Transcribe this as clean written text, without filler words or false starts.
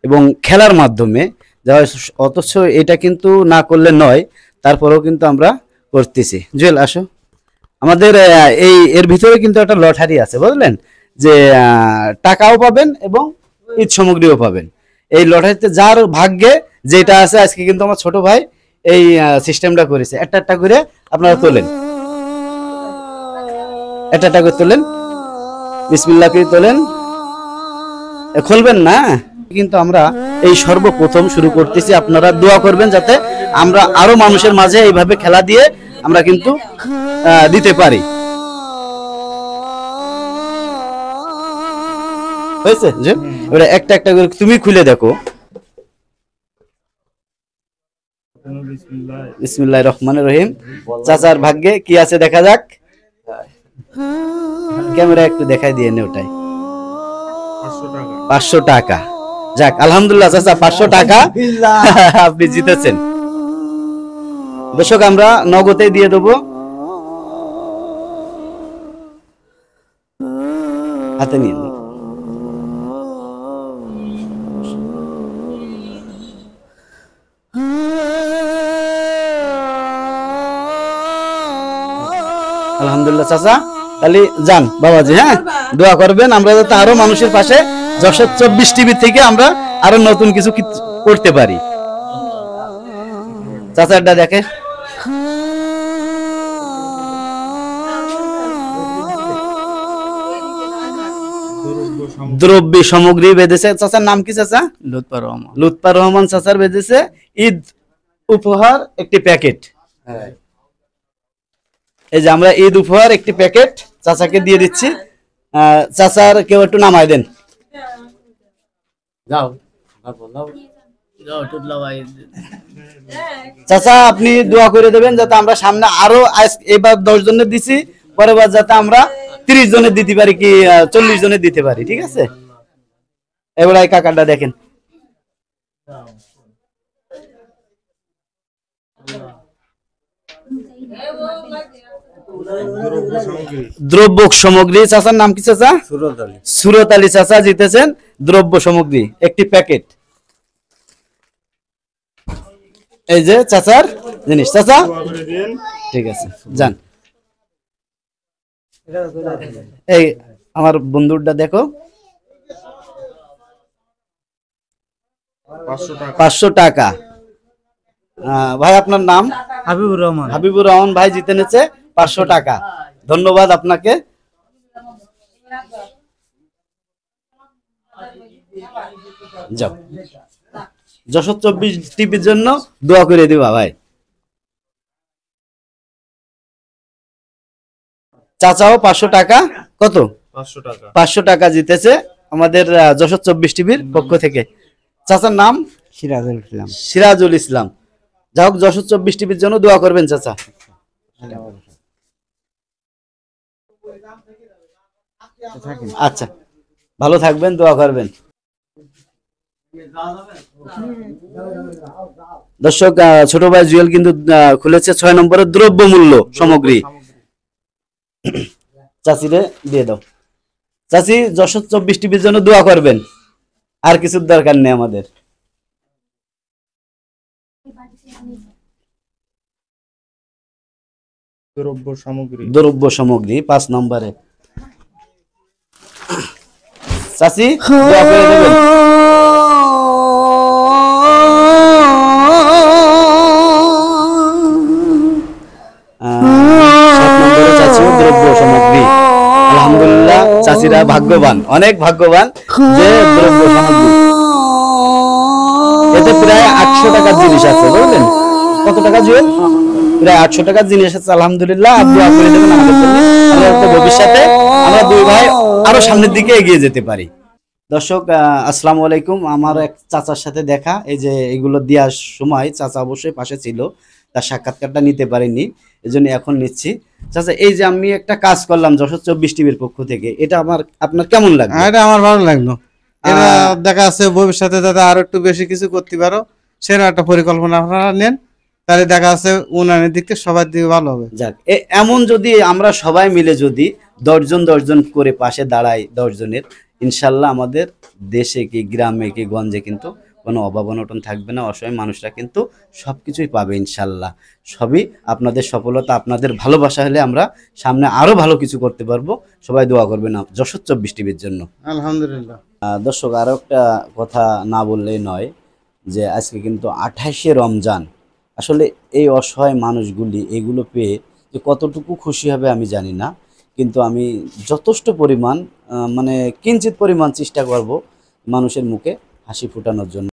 এবং খেলার মাধ্যমে, অথচ এটা কিন্তু না করলে নয়, তারপরেও কিন্তু আমরা করতেছি। জুয়েল আসো, আমাদের এর ভিতরে কিন্তু একটা লটারি আছে, বুঝলেন, যে টাকাও পাবেন এবং ঈদ সামগ্রীও পাবেন। এই লটারিতে যার ভাগ্যে যেটা আছে, আজকে কিন্তু আমার ছোট ভাই এই সিস্টেমটা করেছে। একটা একটা করে আপনারা তোলেন, একটা একটা করে তোলেন, বিসমিল্লাহ করে তোলেন, খুলবেন না। কিন্তু আমরা এই সর্বপ্রথম শুরু করতেছি, আপনারা দোয়া করবেন যাতে আমরা আরো মানুষের মাঝে এইভাবে খেলা দিয়ে আমরা কিন্তু দিতে পারি। হয়েছে যে এবারে একটা একটা করে তুমি খুলে দেখো। বিসমিল্লাহির রহমানির রহিম। চাচার ভাগ্যে কি আছে দেখা যাক, ক্যামেরা একটু দেখাই দিয়ে নে। ওটাই 500 টাকা। যাক আলহামদুলিল্লাহ চাচা, 500 টাকা আপনি জিতেছেন। দর্শক আমরা নগদে দিয়ে দেবো, হাতে নিয়ে। আলহামদুলিল্লাহ চাচা, তাহলে যান বাবাজি, হ্যাঁ দোয়া করবেন আমরা যাতে আরো মানুষের পাশে যশোর 24 টিভি থেকে আমরা আরো নতুন কিছু করতে পারি। চাচারটা দেখে, দ্রব্য সামগ্রী বেঁধেছে। চাচার নাম কি চাচা? লুৎফর রহমান। লুৎফর রহমান চাচার বেঁধেছে ঈদ উপহার একটি প্যাকেট। এই যে আমরা ঈদ উপহার একটি প্যাকেট চাচাকে দিয়ে দিচ্ছি। চাচার কেউ একটু নামাই দেন। চাচা আপনি দোয়া করে দেবেন যাতে আমরা সামনে আরো, এবার 10 জনের দিছি, পরের বার যাতে আমরা 30 জনের দিতে পারি, কি 40 জনের দিতে পারি। ঠিক আছে, এবার এই কাকাটা দেখেন। দ্রব্য সামগ্রী। চাচার নাম কি চাচা? সুরত আলী চাচা জিতেছেন দ্রব্য সামগ্রী একটি প্যাকেট। এই যে চাচার জিনিস। চাচা ঠিক আছে, যান। এই আমার বন্ধুটা দেখো, 500 টাকা। ভাই আপনার নাম? হাবিবুর রহমান। হাবিবুর রহমান ভাই জিতে নিয়েছে 500 টাকা। ধন্যবাদ আপনাকে। যাও, যশোর 24 টিভির জন্য দোয়া করে দিবা ভাই। চাচাও 500 টাকা। কত? 500 টাকা জিতেছে আমাদের যশোর 24 টিভির পক্ষ থেকে। চাচার নাম? সিরাজুল ইসলাম। সিরাজুল ইসলাম। যাই হোক, যশোর 24 টিভির জন্য দোয়া করবেন চাচা। আচ্ছা, ভালো থাকবেন, দোয়া করবেন। দর্শক, ছোট ভাই জুয়েল কিন্তু খুলেছে 6 নম্বরের দ্রব্য মূল্য সামগ্রী। চাচিরে দিয়ে দাও। চাচি যশোর 24 টিভির জন্য দোয়া করবেন, আর কিছুর দরকার নেই আমাদের। দ্রব্য সামগ্রী 5 নম্বরে। চাচি দোয়া করে দেবেন। আলহামদুলিল্লাহ, চাচিরা ভাগ্যবান, অনেক ভাগ্যবান যে দ্রব্য সামগ্রী। এতে প্রায় 800 টাকার জিনিস আছে, বুঝলেন? কত টাকা জুয়েল? প্রায় 800 টাকার জিনিস আছে। আলহামদুলিল্লাহ, দোয়া করে দেবেন আমাদের জন্য, ভবিষ্যতে আমরা দুই ভাই আরো সামনের দিকে এগিয়ে যেতে পারি। দর্শক আসসালামু আলাইকুম। আমার এক চাচার সাথে দেখা, এই যে এগুলো দেওয়ার সময় চাচা অবশ্যই পাশে ছিল, তার সাক্ষাৎকারটা নিতে পারিনি, এজন্য এখন নিচ্ছি। চাচা, এই যে আমি একটা কাজ করলাম যশোর 24 টিভির পক্ষ থেকে, এটা আপনার কেমন লাগলো? এটা আমার ভালো লাগলো। এটা দেখা আছে ভবিষ্যতে যাতে আরো একটু বেশি কিছু করতে পারো, সেরকম একটা পরিকল্পনা আপনারা নেন, তাহলে দেখা আছে উন্নয়নের দিক থেকে সবার দিকে ভালো হবে। যাক, এমন যদি আমরা সবাই মিলে যদি 10 জন করে পাশে দাঁড়াই, 10 জনের, ইনশাল্লাহ আমাদের দেশে কি গ্রামে কি গঞ্জে কিন্তু কোনো অভাব অনটন থাকবে না, অসহায় মানুষরা কিন্তু সবকিছুই পাবে ইনশাল্লাহ। সবই আপনাদের সফলতা, আপনাদের ভালোবাসা হলে আমরা সামনে আরো ভালো কিছু করতে পারবো। সবাই দোয়া করবেন যশোর 24 টিভির জন্য। আলহামদুলিল্লাহ। দর্শক, আরো একটা কথা না বললেই নয় যে আজকে কিন্তু 28শে রমজান। আসলে এই অসহায় মানুষগুলি এগুলো পেয়ে যে কতটুকু খুশি হবে আমি জানি না, কিন্তু আমি যথেষ্ট পরিমাণ মানে কিঞ্চিত পরিমাণ চেষ্টা করব মানুষের মুখে হাসি ফোটানোর জন্য।